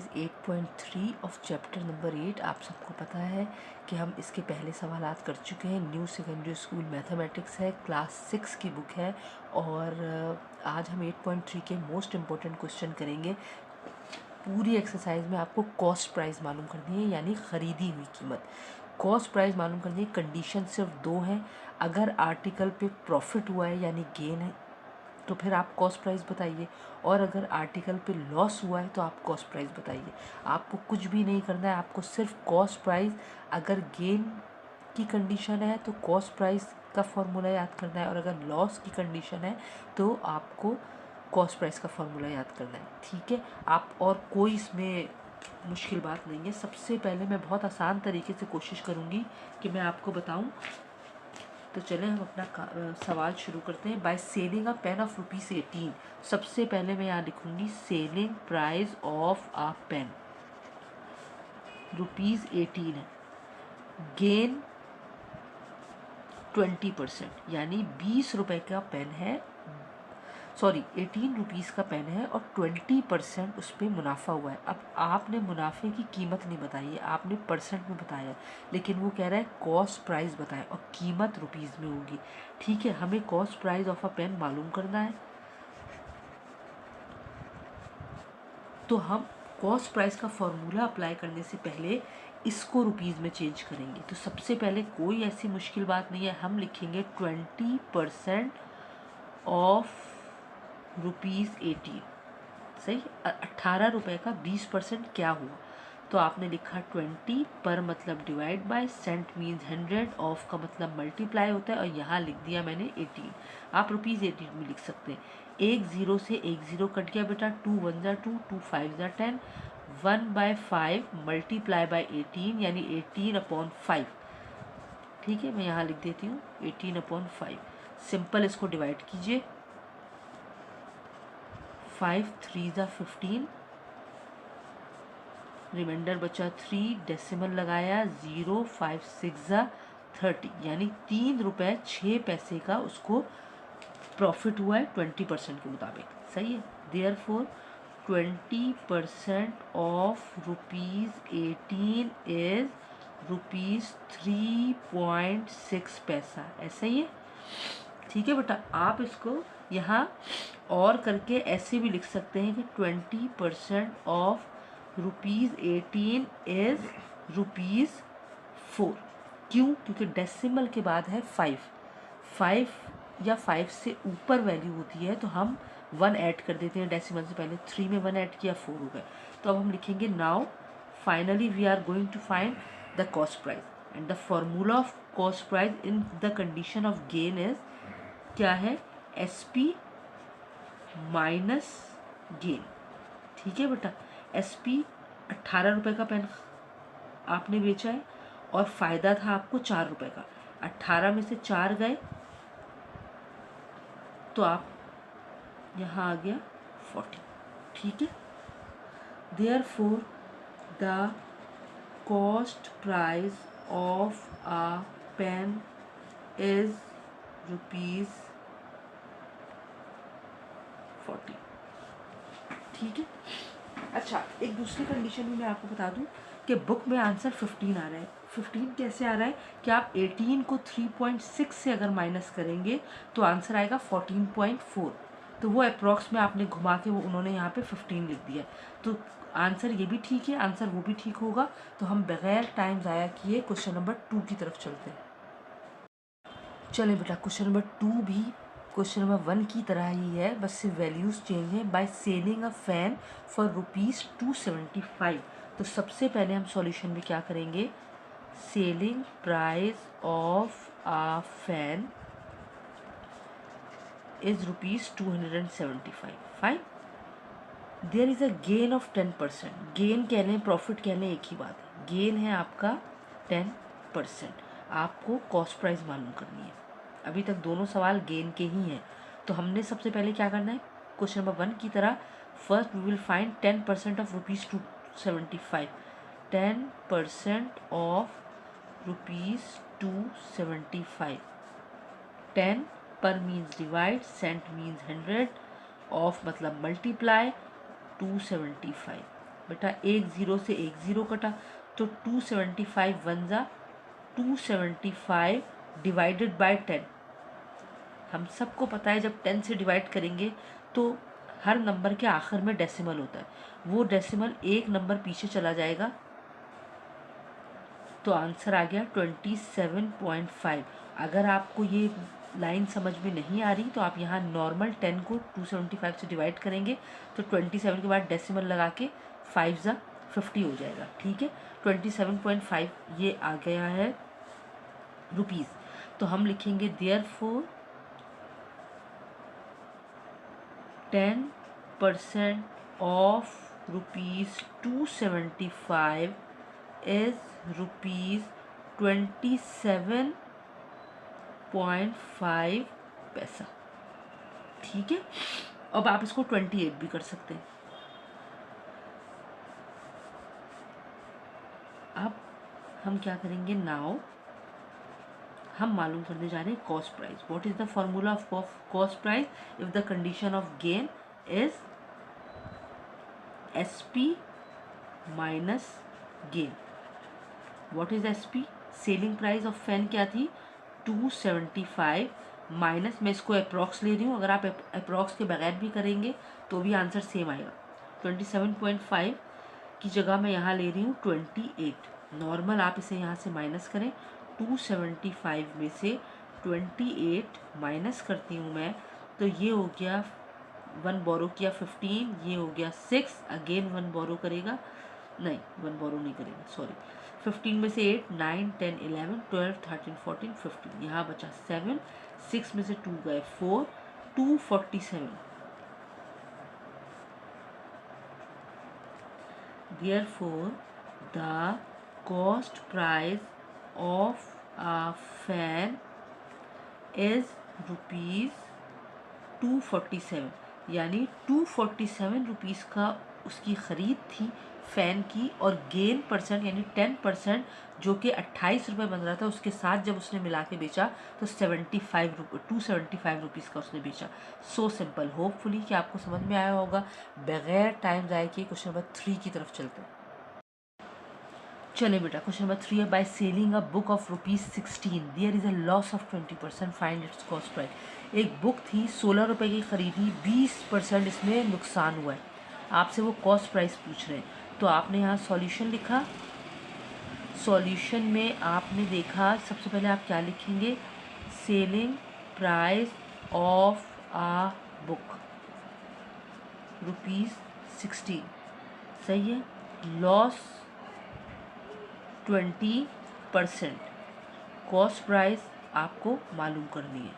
Exercise 8.3 of chapter number 8। आप सबको पता है कि हम इसके पहले सवालात कर चुके हैं। न्यू सेकेंडरी स्कूल मैथमेटिक्स है, क्लास 6 की बुक है। और आज हम 8.3 के मोस्ट इम्पोर्टेंट क्वेश्चन करेंगे। पूरी एक्सरसाइज में आपको कॉस्ट प्राइस मालूम करनी है, यानी ख़रीदी हुई कीमत। कॉस्ट प्राइस मालूम करनी है। कंडीशन सिर्फ दो हैं। अगर आर्टिकल पे प्रॉफिट हुआ है यानी गेन है तो फिर आप कॉस्ट प्राइस बताइए, और अगर आर्टिकल पे लॉस हुआ है तो आप कॉस्ट प्राइस बताइए। आपको कुछ भी नहीं करना है, आपको सिर्फ कॉस्ट प्राइस, अगर गेन की कंडीशन है तो कॉस्ट प्राइस का फॉर्मूला याद करना है, और अगर लॉस की कंडीशन है तो आपको कॉस्ट प्राइस का फॉर्मूला याद करना है। ठीक है, आप और कोई इसमें मुश्किल बात नहीं है। सबसे पहले मैं बहुत आसान तरीके से कोशिश करूँगी कि मैं आपको बताऊँ। तो चलें हम अपना सवाल शुरू करते हैं। By selling a pen of ₹18। सबसे पहले मैं यहाँ लिखूंगी selling price of a pen ₹18 है। गेन 20%, यानी 20 रुपए का पेन है, सॉरी 18 रुपीज़ का पेन है और 20% उस पर मुनाफा हुआ है। अब आपने मुनाफे की कीमत नहीं बताई है, आपने परसेंट में बताया, लेकिन वो कह रहा है कॉस्ट प्राइस बताएं और कीमत रुपीज़ में होगी। ठीक है, हमें cost price of a pen मालूम करना है, तो हम कॉस्ट प्राइस का फॉर्मूला अप्लाई करने से पहले इसको रुपीज़ में चेंज करेंगे। तो सबसे पहले कोई ऐसी मुश्किल बात नहीं है, हम लिखेंगे 20% ऑफ ₹18। सही, 18 रुपये का 20% क्या हुआ? तो आपने लिखा 20 पर मतलब divide by, cent means 100, of का मतलब मल्टीप्लाई होता है, और यहाँ लिख दिया मैंने 18। आप ₹18 में लिख सकते हैं। एक ज़ीरो से एक ज़ीरो कट गया बेटा, 2 1 ज़ा 2, 2 5 ज़ा 10, 1/5 मल्टीप्लाई बाय 18 यानी 18/5। ठीक है, मैं यहाँ लिख देती हूँ 18/5। सिंपल इसको डिवाइड कीजिए, 5 3 ज़ा 15, रिमाइंडर बचा 3, डेसिमल लगाया 0, 5 6 ज़ा 30, यानी 3 रुपये 6 पैसे का उसको प्रॉफिट हुआ है 20% के मुताबिक। सही है, देयरफॉर 20% ऑफ ₹18 इज ₹3.6 पैसा। ऐसा ही है। ठीक है बेटा, आप इसको यहाँ और करके ऐसे भी लिख सकते हैं कि 20% ऑफ ₹18 इज ₹4। क्यों? क्योंकि डेसिमल के बाद है 5 या 5 से ऊपर वैल्यू होती है तो हम 1 ऐड कर देते हैं डेसिमल से पहले। 3 में 1 ऐड किया, 4 हो गए। तो अब हम लिखेंगे now finally we are going to find the cost price, and the formula of cost price in the condition of gain is, क्या है, SP माइनस गेन। ठीक है बेटा, SP 18 रुपये का पेन आपने बेचा है और फ़ायदा था आपको 4 रुपये का। 18 में से 4 गए तो आप यहाँ आ गया 40। ठीक है, therefore the cost price of a pen is ₹40। ठीक है। अच्छा, एक दूसरी कंडीशन भी मैं आपको बता दूं कि बुक में आंसर 15 आ रहा है। 15 कैसे आ रहा है कि आप 18 को 3.6 से अगर माइनस करेंगे तो आंसर आएगा 14.4। तो वो अप्रॉक्स में आपने घुमा के वो उन्होंने यहाँ पे 15 लिख दिया। तो आंसर ये भी ठीक है, आंसर वो भी ठीक होगा। तो हम बगैर टाइम ज़ाया किए क्वेश्चन नंबर 2 की तरफ चलते हैं। चलें बेटा, क्वेश्चन नंबर 2 भी क्वेश्चन नंबर 1 की तरह ही है, बस सिर्फ वैल्यूज़ चेंज है। By selling a fan for ₹275। तो सबसे पहले हम सॉल्यूशन में क्या करेंगे, selling price of a fan is ₹275। Fine, there is a gain of 10%। Gain कह लें, प्रॉफिट कह लें, एक ही बात है। गेन है आपका 10%। आपको कॉस्ट प्राइस मालूम करनी है। अभी तक दोनों सवाल गेन के ही हैं, तो हमने सबसे पहले क्या करना है, क्वेश्चन नंबर 1 की तरह, first we will find 10% of ₹275। 10% of ₹275। 10 per means divide, cent means 100, of मतलब मल्टीप्लाई, 275। बेटा एक ज़ीरो से एक ज़ीरो कटा, तो 275 वन ज़ा 275 डिवाइडेड बाय 10। हम सबको पता है जब 10 से डिवाइड करेंगे तो हर नंबर के आखिर में डेसिमल होता है, वो डेसिमल एक नंबर पीछे चला जाएगा, तो आंसर आ गया 27.5। अगर आपको ये लाइन समझ में नहीं आ रही तो आप यहाँ नॉर्मल 10 को 275 से डिवाइड करेंगे, तो 27 के बाद डेसिमल लगा के 5 ज़ा 50 हो जाएगा। ठीक है, 27.5 ये आ गया है रुपीज़। तो हम लिखेंगे देयरफॉर 10% ऑफ ₹275 इज ₹27.5 पैसा। ठीक है, अब आप इसको 28 भी कर सकते हैं। अब हम क्या करेंगे, नाउ हम मालूम करने जा रहे हैं cost price. What is the formula of cost price if the condition of gain is SP minus gain. What is SP? Selling price of fan क्या थी 275 माइनस, मैं इसको अप्रॉक्स ले रही हूँ, अगर आप अप्रॉक्स के बगैर भी करेंगे तो भी आंसर सेम आएगा। 27.5 की जगह मैं यहाँ ले रही हूँ 28। नॉर्मल आप इसे यहाँ से माइनस करें, 275 में से 28 माइनस करती हूँ मैं, तो ये हो गया 1 बोरो किया 15, ये हो गया 6, अगेन 1 बोरो करेगा, नहीं 1 बोरो नहीं करेगा, सॉरी। 15 में से 8, 9, 10, 11, 12, 13, 14, 15, यहाँ बचा 7, 6 में से 2 गए 4, 247। Therefore, the cost price of a fan is ₹247, यानी 247 रुपीज़ का उसकी ख़रीद थी फ़ैन की, और गेन परसेंट यानी 10% जो कि 28 रुपये बन रहा था, उसके साथ जब उसने मिला के बेचा तो 275 रुपीज़ का उसने बेचा। So simple. होपफुली कि आपको समझ में आया होगा। बगैर टाइम ज़ाय किए क्वेश्चन नंबर 3 की तरफ चलते हैं। चले बेटा, क्वेश्चन नंबर 3 है, by selling a book of ₹16 there is a loss of 20%, find its cost price. एक बुक थी 16 रुपये की खरीदी, 20% इसमें नुकसान हुआ है, आपसे वो कॉस्ट प्राइस पूछ रहे हैं। तो आपने यहाँ सॉल्यूशन लिखा, सॉल्यूशन में आपने देखा सबसे पहले आप क्या लिखेंगे, selling price of a book ₹16, सही है, लॉस 20%, कॉस्ट प्राइस आपको मालूम करनी है।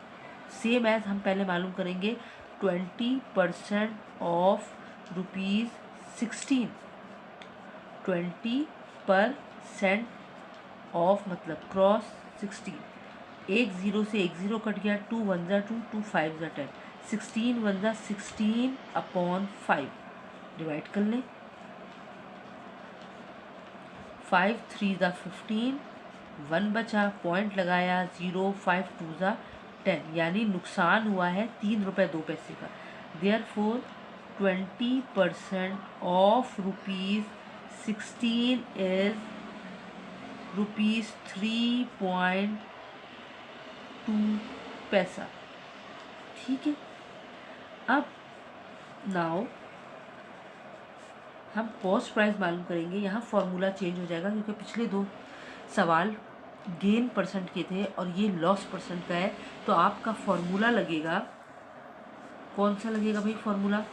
सेम एज हम पहले मालूम करेंगे 20% ऑफ ₹16, 20% ऑफ मतलब क्रॉस 16, एक ज़ीरो से एक ज़ीरो कट गया, 2 1 ज़ा 2, 2 5 ज़ा 10, 16 1 ज़ा 16/5 डिवाइड कर लें, 5 3 ज़ा 15, 1 बचा, पॉइंट लगाया 0, 5 2 ज़ा 10, यानी नुकसान हुआ है 3 रुपये 2 पैसे का। देयरफॉर 20% ऑफ ₹16 इज ₹3.2 पैसा। ठीक है, अब नाउ हम कॉस्ट प्राइस मालूम करेंगे। यहाँ फॉर्मूला चेंज हो जाएगा क्योंकि पिछले 2 सवाल गेन परसेंट के थे और ये लॉस परसेंट का है, तो आपका फॉर्मूला लगेगा, कौन सा लगेगा भाई फॉर्मूला?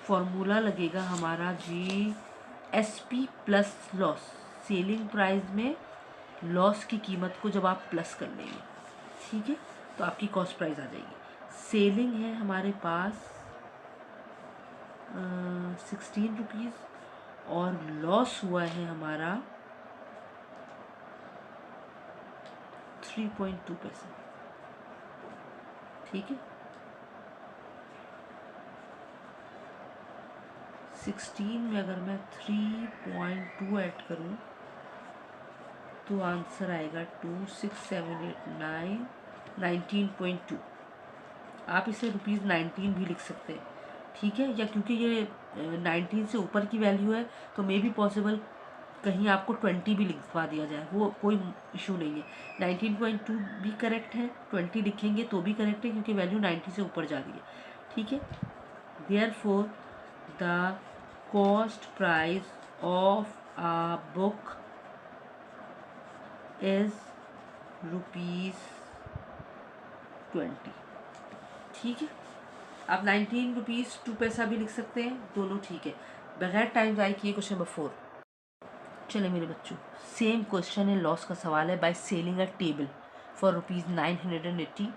फॉर्मूला लगेगा हमारा जी SP plus loss. Selling price में लॉस की कीमत को जब आप प्लस कर लेंगे, ठीक है, तो आपकी कॉस्ट प्राइस आ जाएगी। सेलिंग है हमारे पास 16 रुपीज़ और लॉस हुआ है हमारा 3.2 पैसा। ठीक है, 16 में अगर मैं 3.2 ऐड करूँ तो आंसर आएगा 2 6 7 8 9 19.2। आप इसे ₹19 भी लिख सकते हैं, ठीक है, या क्योंकि ये 19 से ऊपर की वैल्यू है तो मे बी पॉसिबल कहीं आपको 20 भी लिखवा दिया जाए, वो कोई इशू नहीं है। 19.2 भी करेक्ट है, 20 लिखेंगे तो भी करेक्ट है क्योंकि वैल्यू 90 से ऊपर जा रही है। ठीक है, therefore the cost price of a book is ₹20। ठीक है, आप 19 रुपीज़ 2 पैसा भी लिख सकते हैं, दोनों ठीक है। बगैर टाइम ज़ाय किए क्वेश्चन नंबर 4। चले मेरे बच्चों, सेम क्वेश्चन है, लॉस का सवाल है। By selling a table for ₹980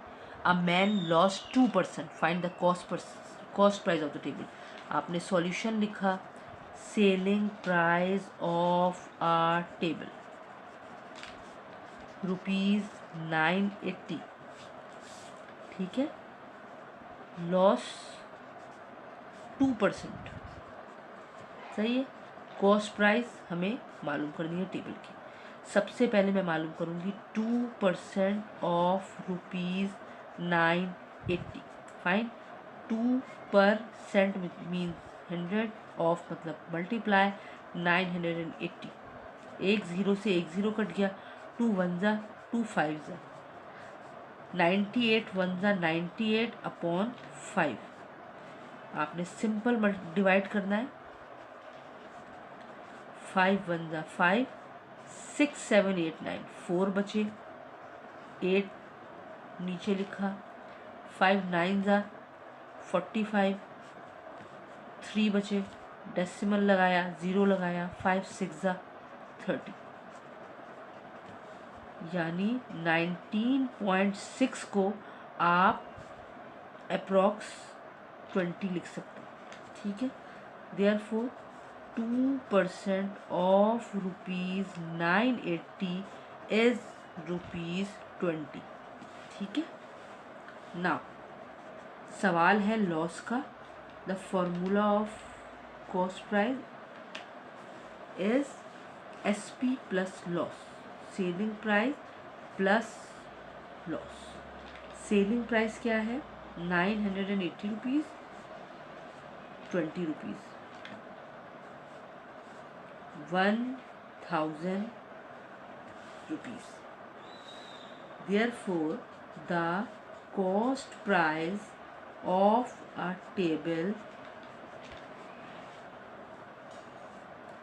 a man loss 2%, find the cost price of the table. आपने सॉल्यूशन लिखा, selling price of a table ₹980। ठीक है, लॉस 2%, सही है। कॉस्ट प्राइस हमें मालूम करनी है टेबल की। सबसे पहले मैं मालूम करूँगी 2% ऑफ ₹980। फाइन, 2% मीन्स 100, ऑफ मतलब मल्टीप्लाई 980। एक ज़ीरो से एक ज़ीरो कट गया, 2 1 जा 2 5 जा 98 1 जा 98 अपॉन 5। आपने सिंपल डिवाइड करना है, 5 1 जा 5, 6 7 8 9 4 बचे, 8 नीचे लिखा, 5 9 जा 45, 3 बचे, डेसिमल लगाया, 0 लगाया, 5 6 जा 30, यानी 19.6 को आप अप्रॉक्स 20 लिख सकते हैं। ठीक है, देयरफॉर 2% ऑफ ₹980 इज ₹20। ठीक है, नाउ सवाल है लॉस का। The formula of cost price is SP plus loss, selling price plus loss. Selling price क्या है? 980 rupees, 20 rupees, 1000 rupees. Therefore, the cost price of a table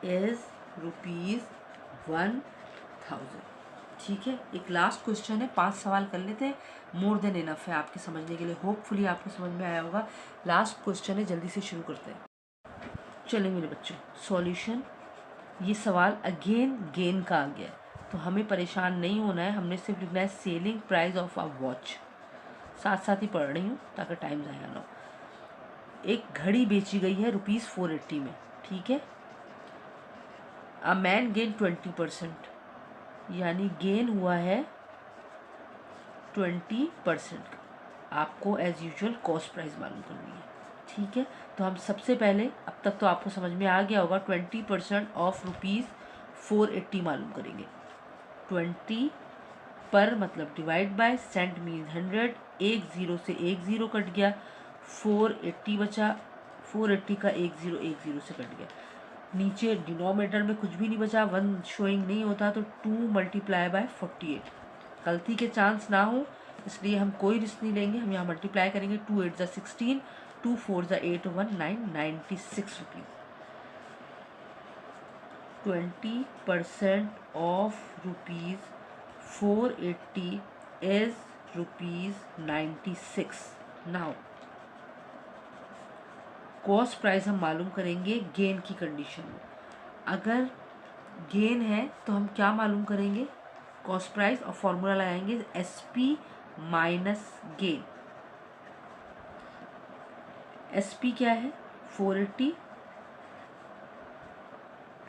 is ₹1000। ठीक है, एक लास्ट क्वेश्चन है, 5 सवाल कर लेते हैं, मोर देन इनफ है आपके समझने के लिए। होपफुली आपको समझ में आया होगा। लास्ट क्वेश्चन है, जल्दी से शुरू करते हैं। चलिए मेरे बच्चों, सॉल्यूशन। ये सवाल अगेन गेन का आ गया है, तो हमें परेशान नहीं होना है। हमने सिर्फ लिखना है selling price of a watch. साथ साथ ही पढ़ रही हूँ ताकि टाइम ज़ाया ना हो। एक घड़ी बेची गई है ₹480 में। ठीक है, अ मैन गेन 20%, यानी गेन हुआ है 20%। आपको एज यूजुअल कॉस्ट प्राइस मालूम करनी है। ठीक है, तो हम सबसे पहले, अब तक तो आपको समझ में आ गया होगा, 20% ऑफ ₹480 मालूम करेंगे। 20 पर मतलब डिवाइड बाय, सेंट मीन 100, एक ज़ीरो से एक ज़ीरो कट गया, 480 बचा, 480 का एक ज़ीरो से कट गया। नीचे डिनोमिनेटर में कुछ भी नहीं बचा, 1 शोइंग नहीं होता, तो 2 मल्टीप्लाई बाय 48। गलती के चांस ना हो इसलिए हम कोई रिस्क नहीं लेंगे, हम यहाँ मल्टीप्लाई करेंगे। 2 8 जा 16, 2 4 जा 8 1 9, 96 rupees. 20% of ₹480 is ₹96। Now cost price हम मालूम करेंगे गेन की कंडीशन में। अगर गेन है तो हम क्या मालूम करेंगे? कॉस्ट प्राइस, और फॉर्मूला लगाएंगे SP माइनस गेन। SP क्या है? 480,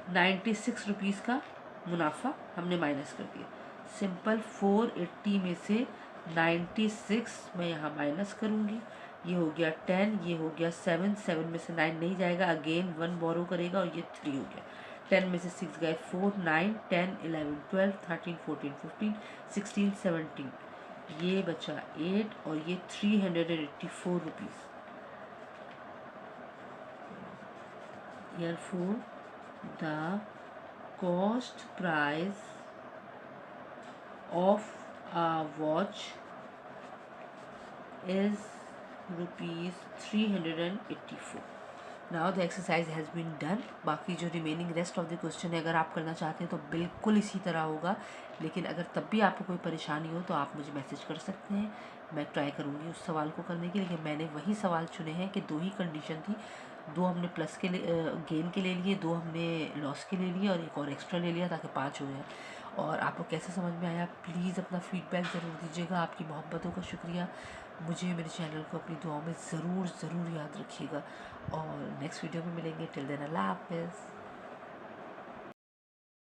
96 रुपीज़ का मुनाफा हमने माइनस कर दिया। सिंपल 480 में से 96 मैं यहाँ माइनस करूँगी। ये हो गया 10, ये हो गया 7, 7 में से 9 नहीं जाएगा, अगेन 1 बोरो करेगा और ये 3 हो गया। 10 में से 6 गए 4, 9 10 11 12 13 14 15 16 17, ये बचा 8 और ये 384 rupees. therefore the cost price of a watch is ₹384. Now the exercise has been done. बाकी जो remaining rest of the question है अगर आप करना चाहते हैं तो बिल्कुल इसी तरह होगा, लेकिन अगर तब भी आपको कोई परेशानी हो तो आप मुझे मैसेज कर सकते हैं। मैं ट्राई करूँगी उस सवाल को करने की, लेकिन मैंने वही सवाल चुने हैं कि 2 ही कंडीशन थी, 2 हमने प्लस के लिए गेन के ले लिए, 2 हमने लॉस के ले लिए और एक और एक्स्ट्रा ले लिया ताकि 5 हो जाए। और आपको कैसे समझ में आया प्लीज़ अपना फीडबैक ज़रूर दीजिएगा। आपकी मोहब्बतों का शुक्रिया। मुझे मेरे चैनल को अपनी दुआओं में ज़रूर याद रखिएगा और नेक्स्ट वीडियो में मिलेंगे। टिल देन अल्लाह हाफ़िज़।